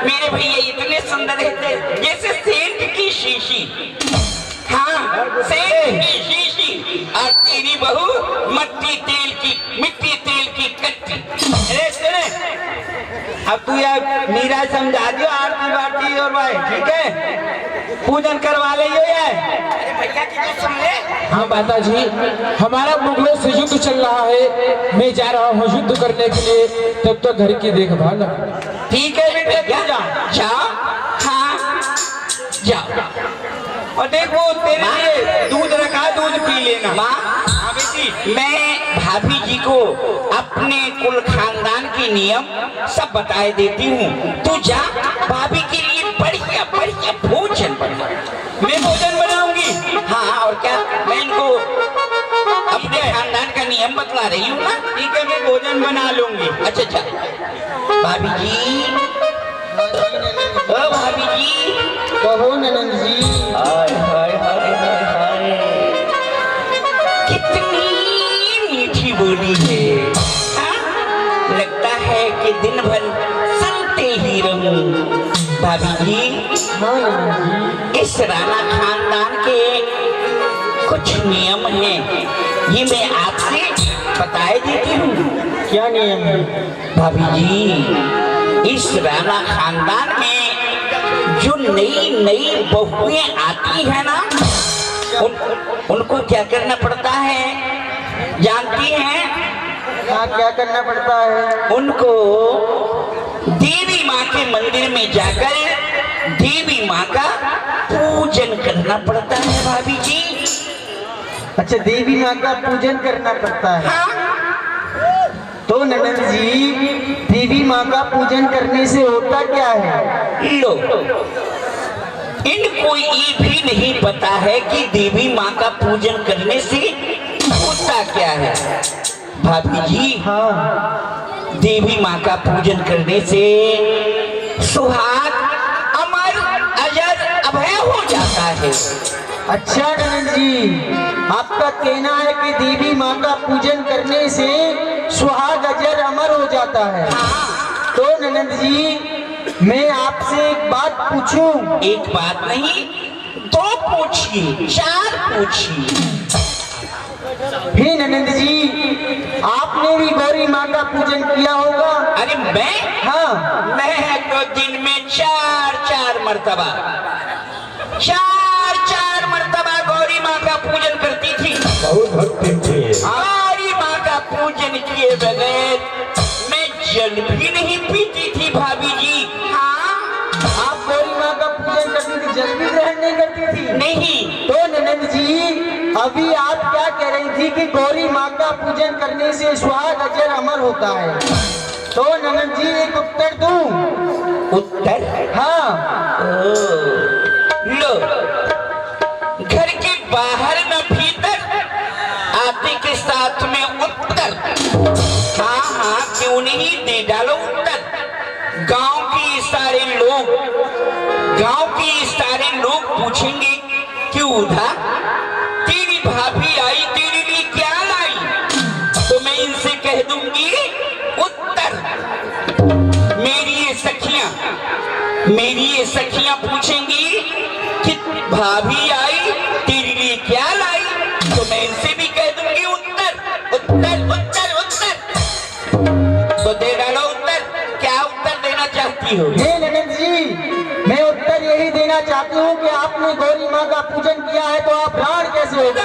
मेरे भैया इतने सुंदर रहते जैसे सेंट की शीशी। हाँ, सेंट की शीशी। और तेरी बहू मिट्टी तेल की कट्टी। अरे सुने, अब तू यार मीरा समझा दियो, आरती बारती और भाई ठीक है, पूजन करवा ले यार। अरे भैया की तो सुन ले। हाँ माता जी, हमारा मुगलों से युद्ध चल रहा है, मैं जा रहा हूँ युद्ध करने के लिए, तब तक घर की देखभाल। ठीक है बेटे, तू जा। जाओ। हाँ जाओ। और देखो तेरे लिए दूध रखा, दूध पी लेना। माँ, हाँ बेटी, मैं भाभी जी को अपने कुल खानदान के नियम सब बताए देती हूँ। तू जा, भाभी के लिए बढ़िया बढ़िया भोजन बना। मैं भोजन बनाऊंगी। हाँ और क्या, मैं इनको अपने खानदान का नियम बतला रही हूँ ना। ठीक है, मैं भोजन बना लूंगी। अच्छा अच्छा। भाभी जी, ओ भाभी जी, कहो ननद जी। हाय हाय हाय हाय हाय, कितनी मीठी बोली है। हाँ? लगता है कि दिन भर सुनते ही रहूं। भाभी जी, हाँ ननद जी। इस राणा खानदान के कुछ नियम हैं, ये मैं आपसे बताए देती हूँ। क्या नियम है? भाभी जी, इस राणा खानदान में जो नई नई बहुएं आती है ना, उनको क्या करना पड़ता है जानती हैं? हाँ, क्या करना पड़ता है? उनको देवी माँ के मंदिर में जाकर देवी माँ का पूजन करना पड़ता है भाभी जी। अच्छा, देवी माँ का पूजन करना पड़ता है। हाँ, तो ननद जी, देवी माँ का पूजन करने से होता क्या है? लो, इनको ये भी नहीं पता है कि देवी माँ का पूजन करने से होता क्या है। भाभी जी, हाँ, देवी माँ का पूजन करने से सुहाग अमर अजर अभय हो जाता है। अच्छा ननद जी, आपका कहना है कि देवी माँ का पूजन करने से सुहाग अजर अमर हो जाता है। तो ननद जी, मैं आपसे एक बात पूछूं? एक बात नहीं, दो पूछिए, चार पूछिए। हे ननद जी, आपने भी गौरी माँ का पूजन किया होगा? अरे मैं? हाँ, मैं तो दिन में चार मर्तबा गौरी माँ का पूजन करती थी। बहुत भक्ति थी। गौरी माँ का पूजन किए बगैर मैं जल भी नहीं पीती थी भाभी जी। हाँ, आप गौरी माँ का पूजन करती थी, जल भी ग्रहण नहीं करती थी? नहीं। तो ननद जी, अभी आप क्या कह रही थी कि गौरी माँ का पूजन करने से सुहाग अजर अमर होता है। तो ननद जी, एक उत्तर दूं? उत्तर? हाँ। लो, घर के बाहर न भीतर, आते के साथ में उत्तर। हाँ हाँ, क्यों नहीं, दे डालो उत्तर। गांव के सारे लोग पूछेंगे क्यों उधा, तेरी भाभी आई, तेरे लिए क्या लाई? तो मैं इनसे कह दूंगी उत्तर। मेरी ये सखियां पूछेंगी कि भाभी आई, तेरे लिए क्या लाई? तो मैं इनसे भी कह दूंगी उत्तर उत्तर उत्तर उत्तर। तो दे डालो उत्तर। क्या उत्तर देना चाहती हो? हे ननद जी, मैं उत्तर यही देना चाहती हूँ कि आपने गौरी माँ का पूजन किया है, तो आप राण कैसे हो गए?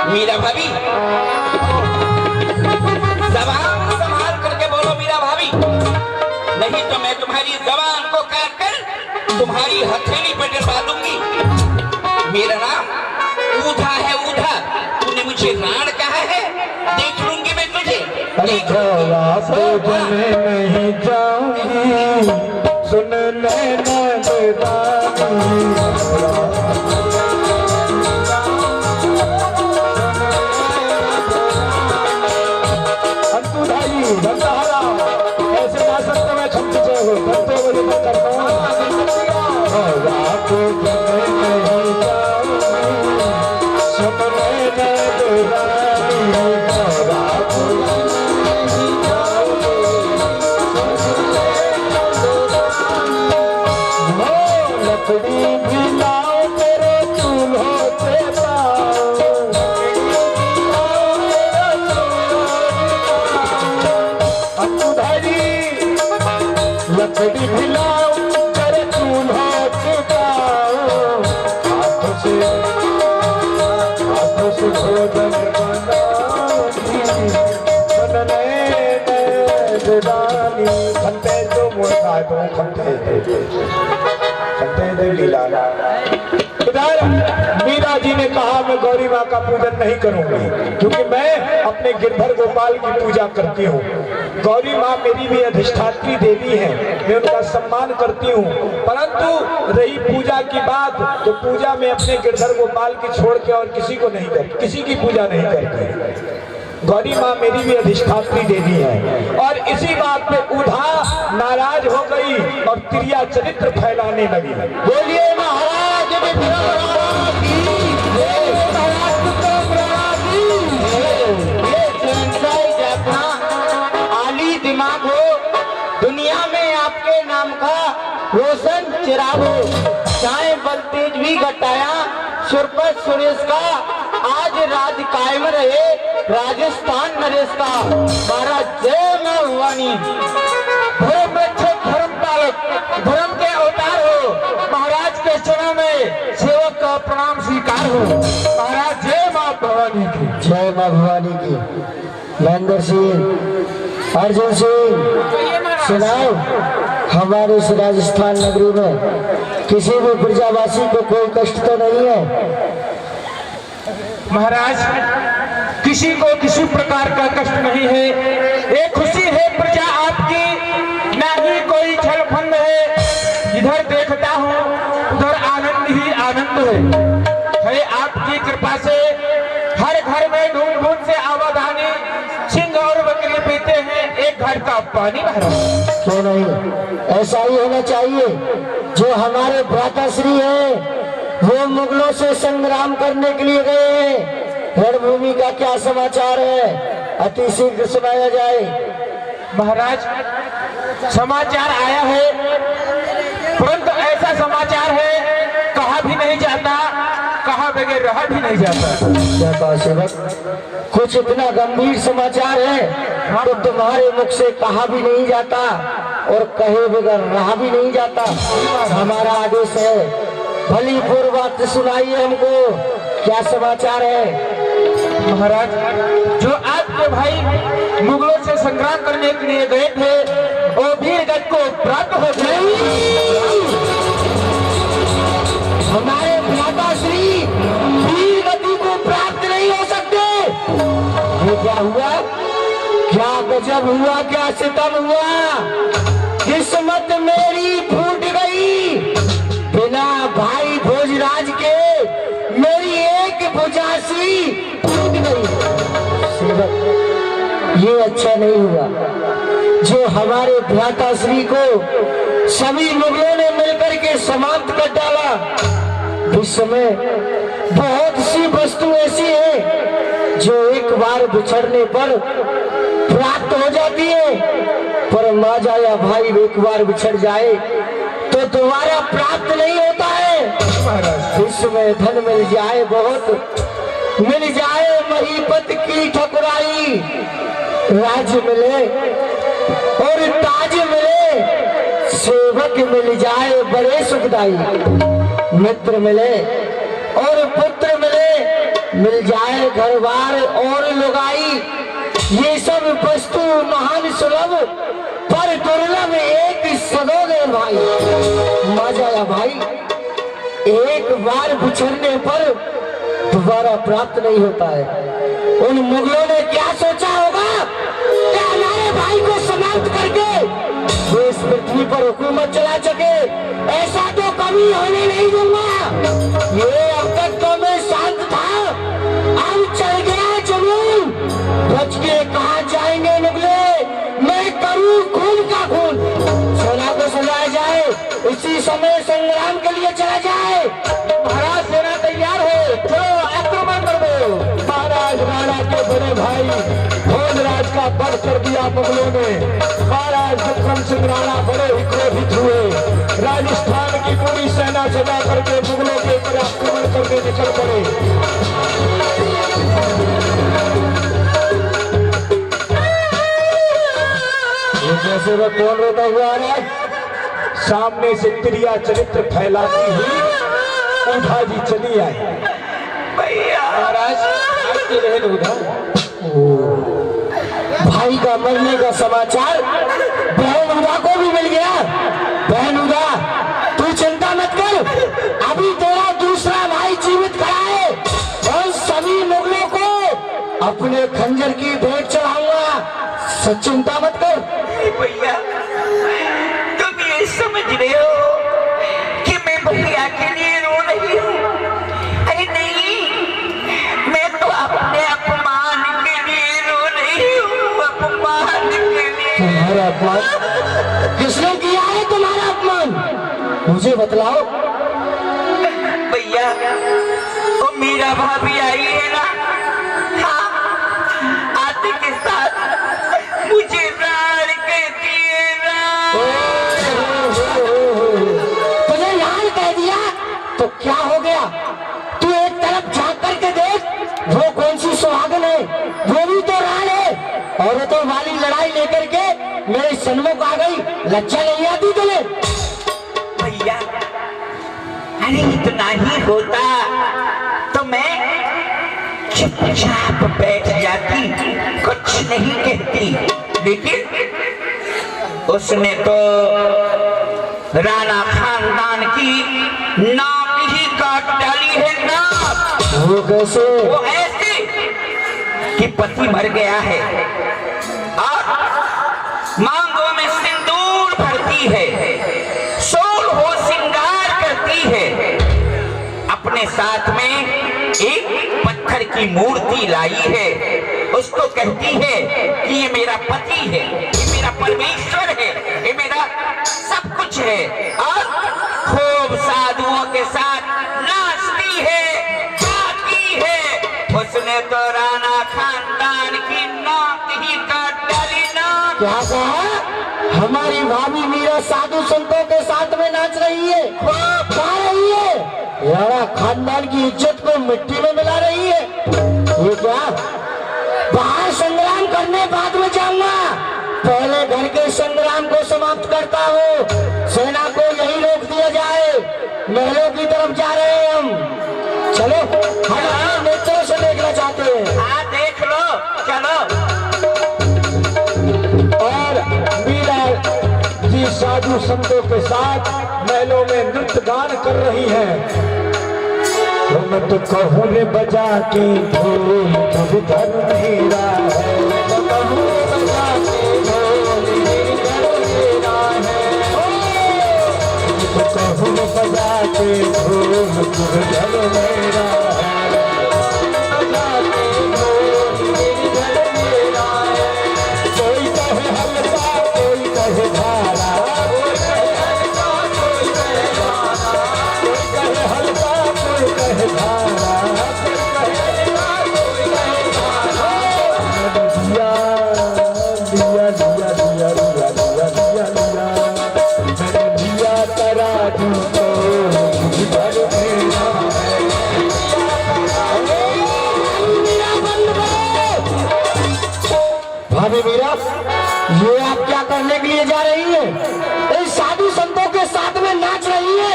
मीरा भाभी, जबान संभाल करके बोलो मीरा भाभी, नहीं तो मैं तुम्हारी जबान को काट कर तुम्हारी हथेली पर गिरवा दूंगी। मेरा नाम ऊधा है, ऊधा। तूने मुझे राण कहा है, देख लूंगी मैं तुझे। नहीं जाऊंगी, सुन लेना ऐसे ना सकते, मैं छुट्टी से हो करते हुए करता हूँ। लकड़ी भिलाओ कर चूल्हा चुकाओ, हाथों से भोजन बनाओ, खंते जो मुझे तो खंते दे लीला। इधर मीरा जी ने कहा मैं गौरी माँ का पूजन नहीं करूंगी, क्योंकि मैं अपने गिरधर गोपाल की पूजा करती हूँ। गौरी माँ मेरी भी अधिष्ठात्री देवी है, मैं उनका सम्मान करती हूँ। परंतु रही पूजा की बात, तो पूजा में अपने गिरधर गोपाल की छोड़ के और किसी को नहीं करती, किसी की पूजा नहीं करती। गौरी माँ मेरी भी अधिष्ठात्री देवी है। और इसी बात पे उधा नाराज हो गई और क्रिया चरित्र फैलाने लगी। बोलिए महाराज अपना आली दिमाग हो, दुनिया में आपके नाम का रोशन चिराग हो। चाहे बल तेज भी घटाया सुरपत सुरेश का, आज राज कायम रहे राजस्थान नरेश का। महाराज जय मां भवानी। धर्म रक्षक धर्म पालक धर्म के अवतार हो, महाराज के चरणों में सेवक का प्रणाम स्वीकार हो। महाराज जय मां भवानी की। जय मां भवानी की। महेंद्र सिंह, अर्जुन सिंह, सुनाओ हमारे इस राजस्थान नगरी में किसी भी प्रजावासी को कोई कष्ट तो नहीं है? महाराज किसी को किसी प्रकार का कष्ट नहीं है। एक खुशी है प्रजा आपकी, ना ही कोई छल फंद है। इधर देखता हूँ उधर आनंद ही आनंद है आपकी कृपा से। हर घर में ढूंढ ढूंढ से आवाधानी सिंह और बकरी पीते हैं एक घर का पानी। महाराज क्यों नहीं, ऐसा ही होना चाहिए। जो हमारे भ्राताश्री है वो मुगलों से संग्राम करने के लिए गए। रणभूमि का क्या समाचार है, अति शीघ्र सुनाया जाए। महाराज समाचार आया है, परंतु ऐसा समाचार है कहा भी नहीं जाता, कहा बगैर रहा भी नहीं जाता। क्या कहा सेवक, कुछ इतना गंभीर समाचार है तो तुम्हारे मुख से कहा भी नहीं जाता और कहे बगैर रहा भी नहीं जाता। हमारा आदेश है, भली पूर्व बात सुनाइए हमको, क्या समाचार है? महाराज जो आपके भाई मुगलों से संग्राम करने के लिए गए थे वो वीर गति को प्राप्त हो गए। हमारे भ्राताश्री वीर गति को प्राप्त नहीं हो सकते। ये क्या हुआ, क्या गजब हुआ, क्या सितम हुआ। किस्मत मेरी फूट गई। बिना भाई भोजराज के मेरी एक भुजासी टूट गई। सेवक ये अच्छा नहीं हुआ जो हमारे भ्राताश्री को सभी मुगलों ने मिलकर के समाप्त कर डाला। इस समय बहुत सी वस्तु ऐसी है जो एक बार बिछड़ने पर प्राप्त हो जाती है, पर माजा या भाई एक बार बिछड़ जाए तो दोबारा प्राप्त नहीं होता है। इसमें धन मिल जाए, बहुत मिल जाए, महीपत की ठकुराई, राज्य मिले और ताज मिले, सेवक मिल जाए बड़े सुखदाई, मित्र मिले और पुत्र मिले, मिल जाए घर बार और लुगाई। ये सब वस्तु महान सुलभ पर दुर्लभ एक सदोगे भाई। मजा भाई एक बार बिछड़ने पर दोबारा प्राप्त नहीं होता है। उन मुगलों ने क्या सोचा होगा कि हमारे भाई को समाप्त करके वो इस पृथ्वी पर हुकूमत चला सके, ऐसा तो कभी होने नहीं दूंगा। ये अब तक तो मैं शांत था, अब चल गया जमीन। बच के कहा जाएंगे मुगले, मैं करूं खून का खून। सोना को सुनाया जाए, इसी इसी समय संग्राम के लिए चला जाए। महाराज सेना तैयार हो, चलो आक्रमण कर दो। महाराज राणा के बड़े भाई भोजराज का बध कर दिया मुगलों ने। महाराज विक्रम सिंह राणा बड़े ही क्रोधित हुए। राजस्थान की पूरी सेना सजा करके मुगलों के ऊपर आक्रमण करके निकल पड़े। जैसे वह कौन रोता हुआ आ रहा है? सामने से त्रिया चरित्र फैलाती हुई उधा जी चली आई। महाराज आपकी बहन उधा। भाई का मरने का समाचार बहन उदा को भी मिल गया। बहन उदा, तू चिंता मत कर, अभी तेरा दूसरा भाई जीवित खड़ा है और सभी मुगलों को अपने खंजर की भेंट चढ़ाऊंगा। चिंता मत कर। भैया तुम ये समझ रहे हो कि मैं भैया के लिए रो रही हूँ? अरे नहीं, मैं तो अपने अपमान के लिए रो रही हूँ। अपमान के लिए। तुम्हारा अपमान? किसने किया है तुम्हारा अपमान? मुझे बतलाओ। भैया वो मीरा भाभी आई है ना, हाँ, आते के साथ मुझे रार कहती है। तुझे लाल कह दिया तो क्या हो गया? तू एक तरफ झांक करके देख, वो कौन सी सुहागन है, वो भी तो राल है। औरतों वाली लड़ाई लेकर के मेरे सन्मुख आ गई, लज्जा नहीं आती तुझे? भैया अरे इतना ही होता तो मैं चुपचाप बैठ जाती, कुछ नहीं कहती, लेकिन उसने तो राणा खानदान की नाक ही काट डाली है। नाक वो कैसे? वो ऐसे कि पति मर गया है और मांगों में सिंदूर भरती है, 16 श्रृंगार करती है, अपने साथ में एक पत्थर की मूर्ति लाई है, उसको कहती है कि ये मेरा पति है, ये मेरा परमेश्वर है, ये मेरा सब कुछ है, और खूब साधुओं के साथ नाचती है, गाती है। उसने तो राणा खानदान की नाक ही काट डाली। नाक। क्या कहा? हमारी भाभी मीरा साधु संतों के साथ में नाच रही है, गा रही है, राणा खानदान की इज्जत को मिट्टी में मिला रही है। ये क्या? बाहर संग्राम करने बाद में जाऊंगा, पहले घर के संग्राम को समाप्त करता हूँ। सेना को यही रोक दिया जाए, महलों की तरफ जा रहे हैं हम। चलो, हम नेत्रों से देखना चाहते हैं। हाँ देख लो, चलो। और मीरा जी साधु संतों के साथ महलों में नृत्य गान कर रही हैं। मैं तो कहूँ रे बजा के ढोल तो धन मेरा है, तो कहूँ रे बजा के ढोल धन मेरा है, तो कहूँ रे बजा के ढोल धन मेरा है, बजा के ढोल धन मेरा है। कोई कहे हल्का, कोई कहे धारा, कोई कहे हल्का, कोई कहे धारा, कोई कहे हल्का, कोई कहे धारा, कोई कहे हल्का, कोई कहे धारा। दिया दिया दिया दिया दिया दिया दिया दिया, मैंने दिया तराजू को धर मेरा है। भाभी मीरा, ये आप क्या करने के लिए जा रही है? इस साधु संतों के साथ में नाच रही है,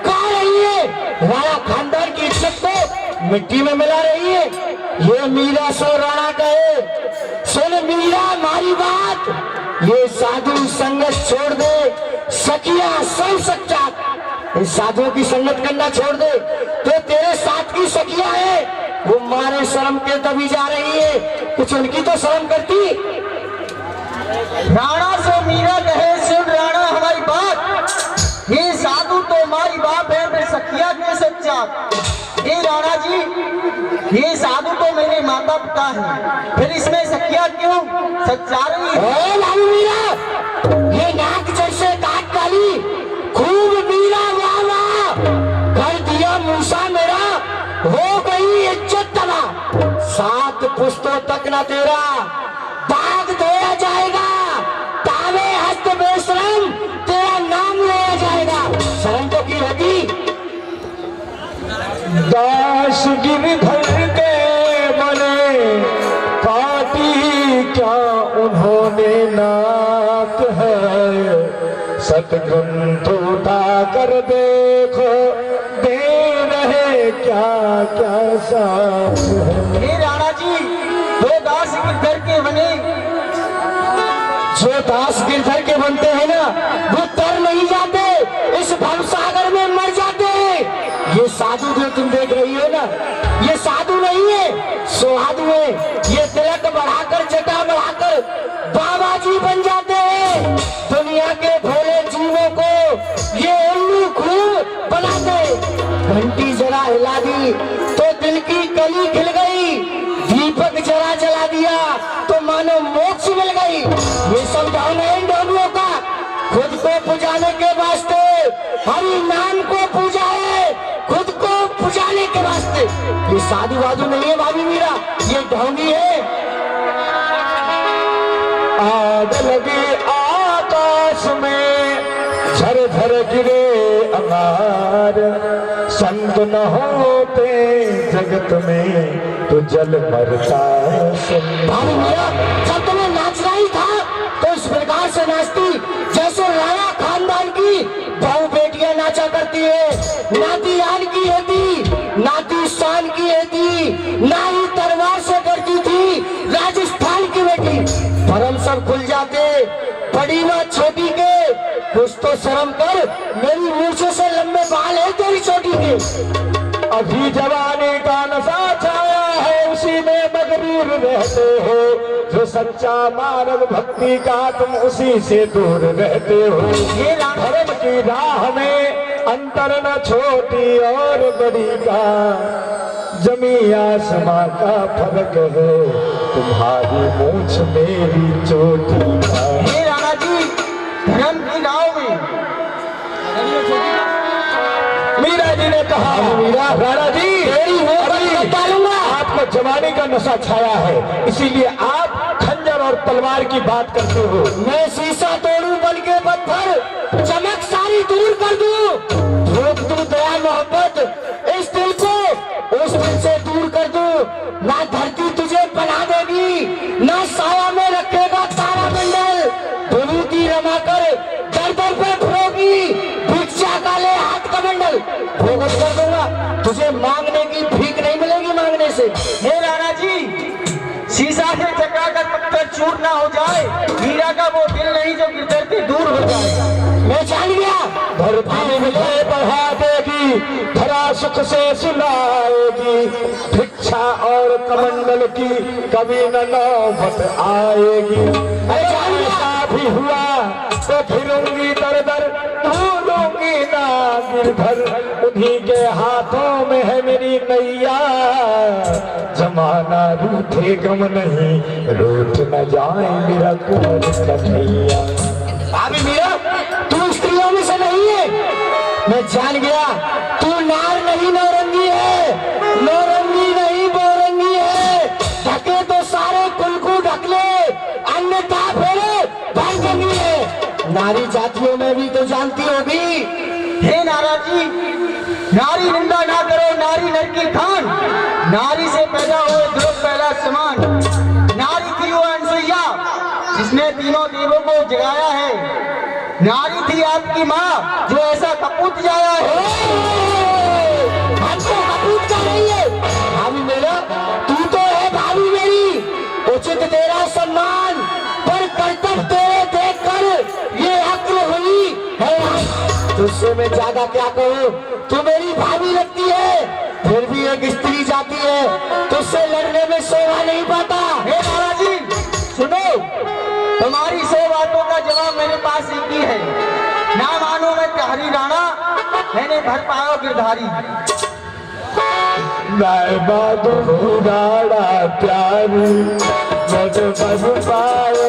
गा रही है, राणा खानदान की इज्जत को मिट्टी में मिला रही है। ये मीरा सो राणा कहे, सुन मीरा हमारी बात, ये साधु संगत छोड़ दे, सखिया सब सच्चा, इस साधुओं की संगत करना छोड़ दे। तो तेरे साथ की सखिया है, वो मारे शर्म के तभी जा रही है, कुछ उनकी तो शर्म करती। राणा से मीरा कहे, सुन राणा हमारी बात, ये साधु तो हमारी बाप है, मैं सखिया के सच्चा। ये राणा जी, ये साधु तो मेरे माता पिता हैं, फिर इसमें सखिया क्यों? सच्चा रही है। मीरा, ये नाक जैसे काट डाली, खूब मीरा मूसा मेरा हो गई इज्जत तला, 7 पुश्तों तक न तेरा दाग धोया जाएगा, तावे हस्त बेशरम तेरा नाम लिया जाएगा। शर्म तो की होगी। दास गिरधर के बने काटी क्या उन्होंने नाक है, सतग्रंथ उठा कर देखो दे रहे क्या क्या साथ है। हे राणा जी, दो दास गिरधर के बने, जो दास गिरधर के बनते हैं ना वो तर नहीं जाते, इस भवसागर में मर जाते हैं। ये साधु जो तुम देख रही हो ना, ये साधु नहीं है, सुहादु है। ये तिलक बढ़ाकर जटा बढ़ाकर बाबा जी बन जाते हैं। दुनिया के भोले जीवों को ये उल्लू खूब बनाते। घंटी जरा हिला दी तो दिल की कली खिल गई, दीपक जरा जला दिया तो मानो मोक्ष मिल गई। ये सब ढंग है इन ढोलियों का, खुद को पुजाने के वास्ते हरि नाम को पूजा है, खुद को पुजाने के वास्ते। ये साधु वाधु नहीं है भाभी मीरा, ये ढोंगी है। आग लगे आकाश में झरझर गिरे अंगार, संत न होते जगत में तो जल मरता भाभी मीरा जब तुम्हें नाचना ही था तो इस प्रकार से नाचती जैसे राणा खानदान की बहु बेटियां नाचा करती है। नाती आन की होती, नाती शान की होती, ना ही तलवार से करती थी राजस्थान की बेटी। भरम सब खुल जाते, बड़ी ना छोटी के, कुछ तो शर्म कर, मेरी मूछों से लंबे बाल है तेरी चोटी के। अभी जवानी का नशा छाया है, उसी में मगरूर रहते हो, जो सच्चा मानव भक्ति का तुम उसी से दूर रहते हो। ये राणा धर्म की राह में अंतर न छोटी और बड़ी का, जमी आसमां का फर्क है, तुम्हारी मूंछ मेरी चोटी का। हे राणा जी, धर्म की नाव में मीरा जी ने कहा, राणा जी आपको जवानी का नशा छाया है, इसीलिए आप खंजर और तलवार की बात करते हो। मैं शीशा तोड़ूं बल के पत्थर, चमक सारी दूर कर दूं, रोक दूं दया मोहब्बत इस दिल को उस दिल से दूर कर दूं। ना धरती तुझे बना देगी, ना साया में रखेगा तारा मंडल, विभूति रमा कर दर दर पे फिरोगी, भिक्षा का ले हाथ का मंडल, भोगत कर दूंगा तुझे, मांगने की भीख नहीं मिलेगी मांगने से। हे राणा जी, शीशा से चकरा कर पत्थर चूर ना हो जाए, मीरा का वो दिल नहीं जो गिरधर से दूर हो जाए। मैं जान गया धरती विजय बढ़ा देगी, धरा सुख से सुलाएगी, भिक्षा और कमंडल की कभी न नौबत आएगी। ऐसा भी हुआ तो फिरूंगी दर दर, ढूंढूंगी ना गिरधर, उन्हीं के हाथों में है मेरी नैया, जमाना रूठे गम नहीं, रूठ न जाए मेरा कुंवर कन्हैया। भाभी मीरा तू स्त्रियों में से नहीं है, मैं जान गया तू नार नहीं नौरंगी है, नौरंगी नहीं बोरंगी है। ढके तो सारे कुल को ढक ले, अन्यथा फेरे भरजंगी है। नारी जातियों में भी तो जानती होगी। हे नारा जी, नारी निंदा ना करो, नारी नर की खान, नारी से पैदा हुए ध्रुव पहला समान। नारी थी वो अनसुईया जिसने तीनों देवों को जगाया है, नारी थी आपकी माँ जो ऐसा कपूत जाया है। हमको कपूत जा रही है भाभी मेरा, तू तो है भाभी मेरी, उचित तेरा सम्मान, पर कर्तव्य तेरे देख कर ये अक्ल हुई है। तुझसे मैं ज्यादा क्या कहूँ, तू मेरी भाभी लगती है, फिर भी एक स्त्री जाती है, तुझसे लड़ने में शोभा नहीं पाता। हे नारा जी सुनो, तुम्हारी 100 बातों का जवाब मेरे पास एक ही है, ना मानो मैं तुम्हारी राणा, मैंने भर पाया गिरधारी। राड़ा प्यारी मद बन पाए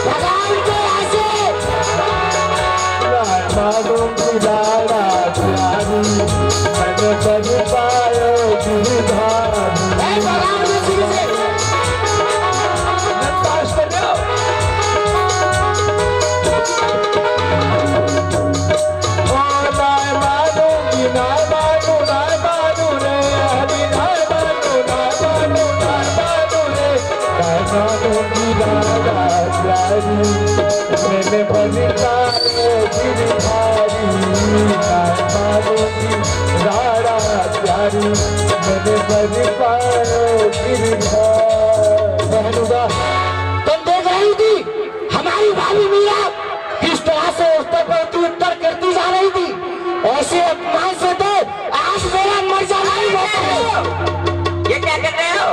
लगाओ के ऐसे राधा प्यारी मैंने बलिदाए गिरधारी ना मानूंगी राधा प्यारी मैंने बलिदाए गिरधारी। बहनुदा तुम देख रही थी हमारी भाभी मीरा किस तरह से उत्तर प्रति उत्तर करती जा रही थी। ऐसे अपमान से तो आज मेरा मर जाना ही होता है। ये क्या कर रहे हो?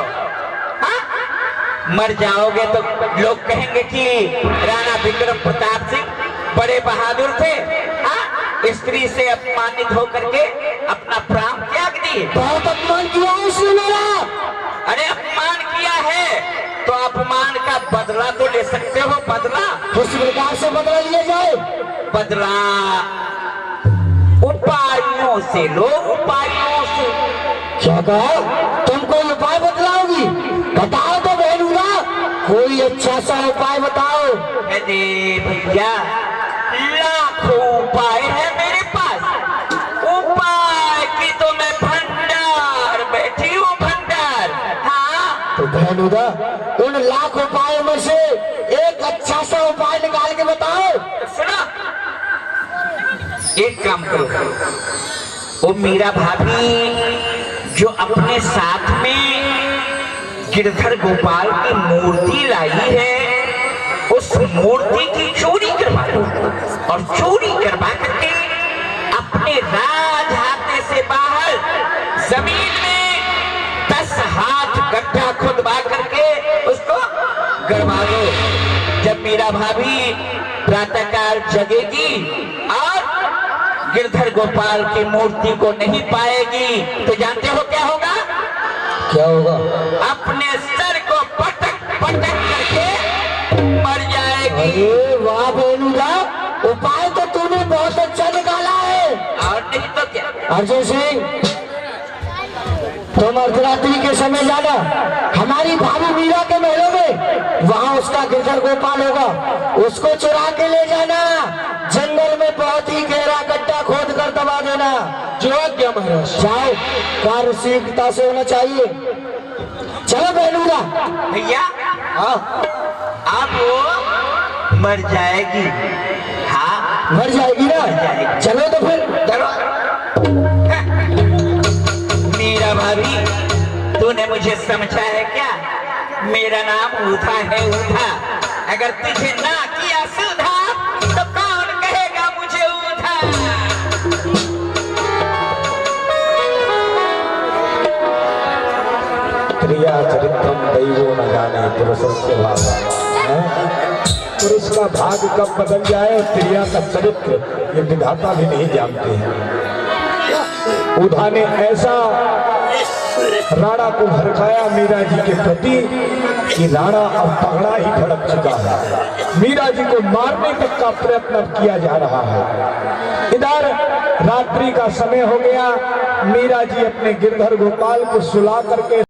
हाँ? मर जाओगे तो लोग कहेंगे कि राणा विक्रम प्रताप सिंह बड़े बहादुर थे। हाँ? स्त्री से अपमानित होकर के अपना प्राण त्याग दिए। बहुत अपमान किया है उसने मेरा। अरे अपमान किया है तो अपमान का बदला तो ले सकते हो। बदला उस प्रकार से बदला लिया जाए। बदला उपायों से लो, उपायों से। क्या कहा? तुम कोई उपाय बतलाओगी? बताओ तो बहनुदा कोई अच्छा सा उपाय बताओ। अरे भैया लाखों उपाय है मेरे पास। उपाय की तो मैं भंडार बैठी हूँ, भंडार। हाँ तो बहनुदा उन लाख उपायों में से एक अच्छा सा उपाय निकाल के बताओ। सुनो, एक काम करो, वो मीरा भाभी जो अपने साथ में गिरधर गोपाल की मूर्ति लाई है, उस मूर्ति की चोरी करवा दो और चोरी करवा करके अपने राजहाते से बाहर जमीन में 10 हाथ गड्ढा खुदवा करके उसको गड़वा दो। जब मीरा भाभी प्रातःकाल जगेगी और गिरधर गोपाल की मूर्ति को नहीं पाएगी तो जानते हो क्या होगा? क्या होगा? अपने सर को पटक पटक करके मर जाएगी। अरे वाह बहनुदा, उपाय तो तूने बहुत अच्छा निकाला है। और नहीं तो क्या? अर्जुन सिंह तुम अर्धरात्रि के समय जाना हमारी भाभी मीरा के महलों में, वहाँ उसका गिरधर गोपाल होगा, उसको चुरा के ले जाना। जंगल में बहुत ही गहरा गड्ढा खोद कर दबा देना। जो आज्ञा महाराज। जाओ, कार्य शीघ्रता से होना चाहिए। चलो बहनुदा। भैया हाँ अब वो मर जाएगी। हाँ मर जाएगी ना? जाएगी। चलो तो फिर चलो। मीरा भाभी तूने मुझे समझा है क्या? मेरा नाम ऊधा है, ऊधा। अगर तुझे ना किया सुधा तो कौन कहेगा मुझे ऊधा? क्रिया चरित्रम दैवो न जाने पुरुषस्य भावा। पुरुष का भाग कब बदल जाए और क्रिया का चरित्र ये विधाता भी नहीं जानते हैं। उधा ने ऐसा राणा को भड़काया मीरा जी के प्रति कि राणा अब पगड़ा ही भड़क चुका है। मीरा जी को मारने तक का प्रयत्न किया जा रहा है। इधर रात्रि का समय हो गया। मीरा जी अपने गिरधर गोपाल को सुला करके